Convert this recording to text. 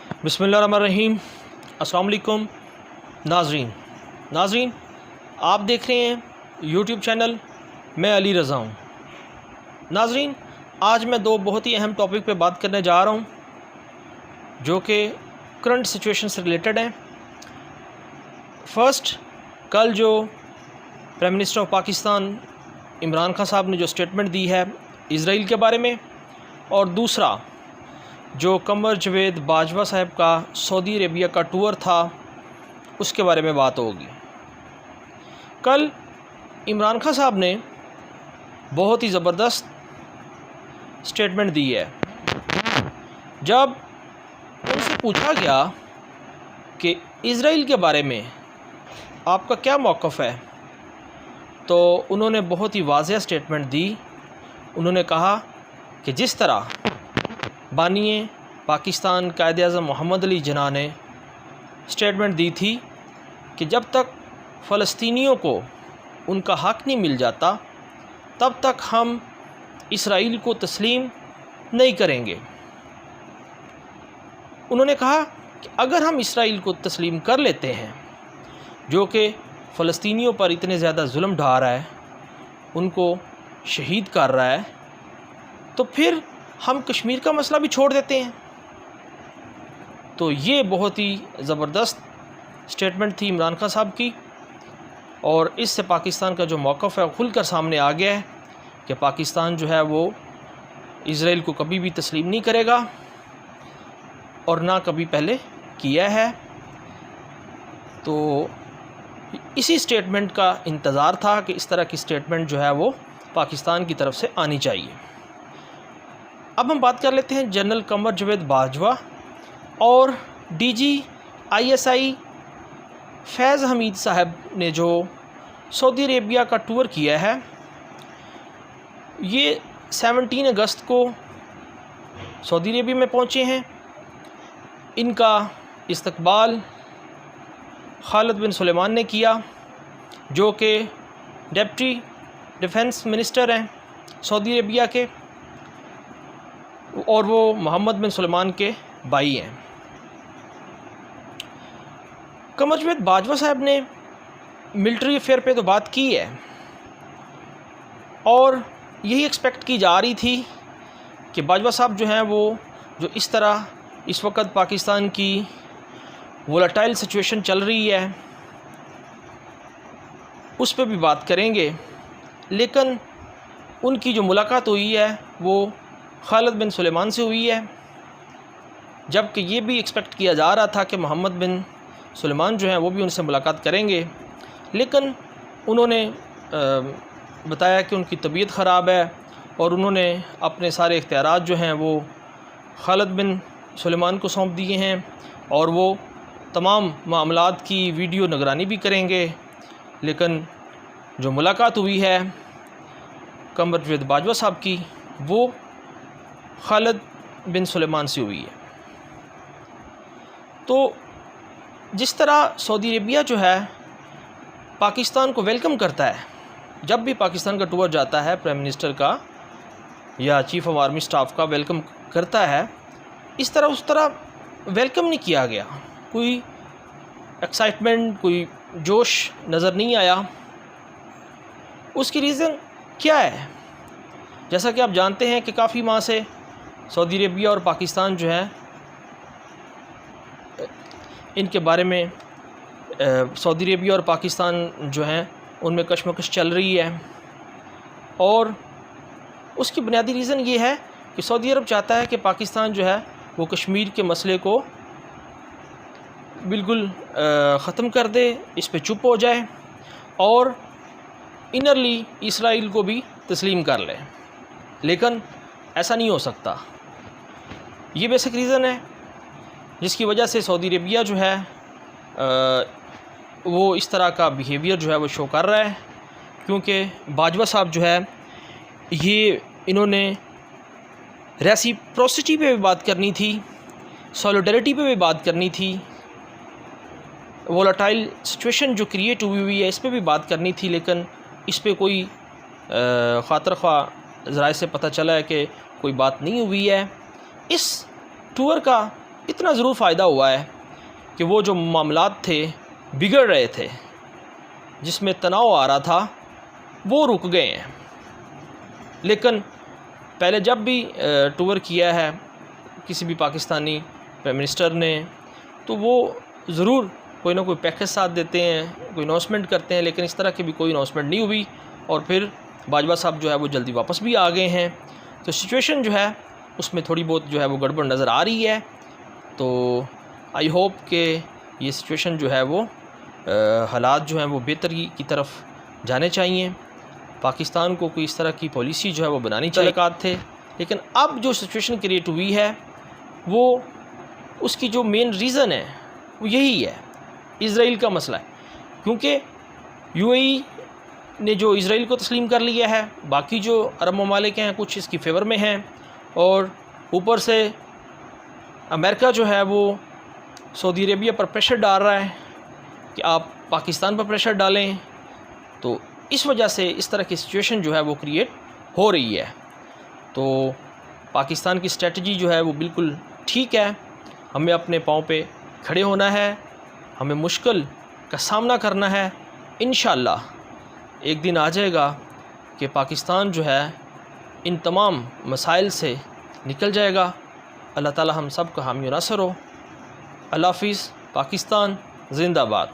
बिस्मिल्लाहिर्रहमानिर्रहीम। अस्सलाम वालेकुम नाज़रीन, आप देख रहे हैं यूट्यूब चैनल मैं अली रज़ा हूँ। नाज़रीन, आज मैं दो बहुत ही अहम टॉपिक पे बात करने जा रहा हूँ जो कि करंट सिचुएशन से रिलेटेड हैं। फ़र्स्ट, कल जो prime minister of Pakistan Imran Khan साहब ने जो स्टेटमेंट दी है इज़राइल के बारे में, और दूसरा जो कमर जवेद बाजवा साहब का सऊदी अरेबिया का टूर था उसके बारे में बात होगी। कल इमरान खान साहब ने बहुत ही ज़बरदस्त स्टेटमेंट दी है। जब उनसे पूछा गया कि इज़राइल के बारे में आपका क्या मौक़िफ़ है, तो उन्होंने बहुत ही वाज़ेह स्टेटमेंट दी। उन्होंने कहा कि जिस तरह बानिए पाकिस्तान कायद-ए-आज़म मोहम्मद अली जिन्ना ने स्टेटमेंट दी थी कि जब तक फ़लस्तीनियों को उनका हक़ नहीं मिल जाता तब तक हम इसराइल को तस्लीम नहीं करेंगे। उन्होंने कहा कि अगर हम इसराइल को तस्लीम कर लेते हैं, जो कि फ़लस्तीनियों पर इतने ज़्यादा जुल्म ढा रहा है, उनको शहीद कर रहा है, तो फिर हम कश्मीर का मसला भी छोड़ देते हैं। तो ये बहुत ही ज़बरदस्त स्टेटमेंट थी इमरान खान साहब की, और इससे पाकिस्तान का जो मौक़िफ़ है खुल कर सामने आ गया है कि पाकिस्तान जो है वो इज़राइल को कभी भी तस्लीम नहीं करेगा और ना कभी पहले किया है। तो इसी स्टेटमेंट का इंतज़ार था कि इस तरह की स्टेटमेंट जो है वो पाकिस्तान की तरफ से आनी चाहिए। अब हम बात कर लेते हैं जनरल कमर जवेद बाजवा और डीजी ISI फैज़ हमीद साहब ने जो सऊदी अरेबिया का टूर किया है। ये 17 अगस्त को सऊदी अरेबिया में पहुँचे हैं। इनका इस्तकबाल खालिद बिन सुलेमान ने किया, जो कि डिप्टी डिफेंस मिनिस्टर हैं सऊदी अरेबिया के, और वो मोहम्मद बिन सुलेमान के भाई हैं। कमर जवेद बाजवा साहब ने मिलिट्री अफेयर पे तो बात की है, और यही एक्सपेक्ट की जा रही थी कि बाजवा साहब जो हैं वो जो इस तरह इस वक्त पाकिस्तान की वोलेटाइल सिचुएशन चल रही है उस पर भी बात करेंगे। लेकिन उनकी जो मुलाकात हुई है वो खालिद बिन सुलेमान से हुई है, जबकि ये भी एक्सपेक्ट किया जा रहा था कि मोहम्मद बिन सुलेमान जो हैं वो भी उनसे मुलाकात करेंगे। लेकिन उन्होंने बताया कि उनकी तबीयत ख़राब है और उन्होंने अपने सारे इख्तियारात जो हैं वो खालिद बिन सुलेमान को सौंप दिए हैं, और वो तमाम मामलात की वीडियो निगरानी भी करेंगे। लेकिन जो मुलाकात हुई है कमर जवेद बाजवा साहब की, वो खालिद बिन सुलेमान से हुई है। तो जिस तरह सऊदी अरेबिया जो है पाकिस्तान को वेलकम करता है, जब भी पाकिस्तान का टूर जाता है प्राइम मिनिस्टर का या चीफ़ ऑफ आर्मी स्टाफ का वेलकम करता है, इस तरह उस तरह वेलकम नहीं किया गया। कोई एक्साइटमेंट, कोई जोश नज़र नहीं आया। उसकी रीज़न क्या है? जैसा कि आप जानते हैं कि काफ़ी माह से सऊदी अरेबिया और पाकिस्तान जो है इनके बारे में सऊदी अरेबिया और पाकिस्तान जो हैं उनमें कशमकश चल रही है, और उसकी बुनियादी रीज़न ये है कि सऊदी अरब चाहता है कि पाकिस्तान जो है वो कश्मीर के मसले को बिल्कुल ख़त्म कर दे, इस पे चुप हो जाए और इनरली इसराइल को भी तस्लीम कर ले। लेकिन ऐसा नहीं हो सकता। ये बेसिक रीज़न है जिसकी वजह से सऊदी अरेबिया जो है वो इस तरह का बिहेवियर जो है वो शो कर रहा है, क्योंकि बाजवा साहब जो है ये इन्होंने रेसिप्रोसिटी पे भी बात करनी थी, सॉलिडरिटी पे भी बात करनी थी, वोलेटाइल सिचुएशन जो क्रिएट हुई है इस पे भी बात करनी थी। लेकिन इस पे कोई ख़ातिर ख़्वाह ज़राए से पता चला है कि कोई बात नहीं हुई है। इस टूर का इतना ज़रूर फ़ायदा हुआ है कि वो जो मामलात थे बिगड़ रहे थे, जिसमें तनाव आ रहा था, वो रुक गए हैं। लेकिन पहले जब भी टूर किया है किसी भी पाकिस्तानी प्राइम मिनिस्टर ने, तो वो ज़रूर कोई ना कोई पैकेज साथ देते हैं, कोई अनाउंसमेंट करते हैं, लेकिन इस तरह की भी कोई अनाउंसमेंट नहीं हुई। और फिर बाजवा साहब जो है वो जल्दी वापस भी आ गए हैं। तो सिचुएशन जो है उसमें थोड़ी बहुत जो है वो गड़बड़ नज़र आ रही है। तो आई होप कि ये सिचुएशन जो है वो हालात जो हैं वो बेहतरी की तरफ जाने चाहिए। पाकिस्तान को कोई इस तरह की पॉलिसी जो है वो बनानी चाहिए थे। लेकिन अब जो सिचुएशन क्रिएट हुई है वो उसकी जो मेन रीज़न है वो यही है, इज़राइल का मसला है। क्योंकि यूएई ने जो इज़राइल को तस्लीम कर लिया है, बाकी जो अरब ममालिक हैं कुछ इसकी फेवर में हैं, और ऊपर से अमेरिका जो है वो सऊदी अरेबिया पर प्रेशर डाल रहा है कि आप पाकिस्तान पर प्रेशर डालें। तो इस वजह से इस तरह की सिचुएशन जो है वो क्रिएट हो रही है। तो पाकिस्तान की स्ट्रेटजी जो है वो बिल्कुल ठीक है। हमें अपने पाँव पे खड़े होना है, हमें मुश्किल का सामना करना है। इंशाअल्लाह एक दिन आ जाएगा कि पाकिस्तान जो है इन तमाम मसाइल से निकल जाएगा। अल्लाह ताला हम सब का हामी नासर हो। अल्लाह हाफ़िज़। पाकिस्तान ज़िंदाबाद।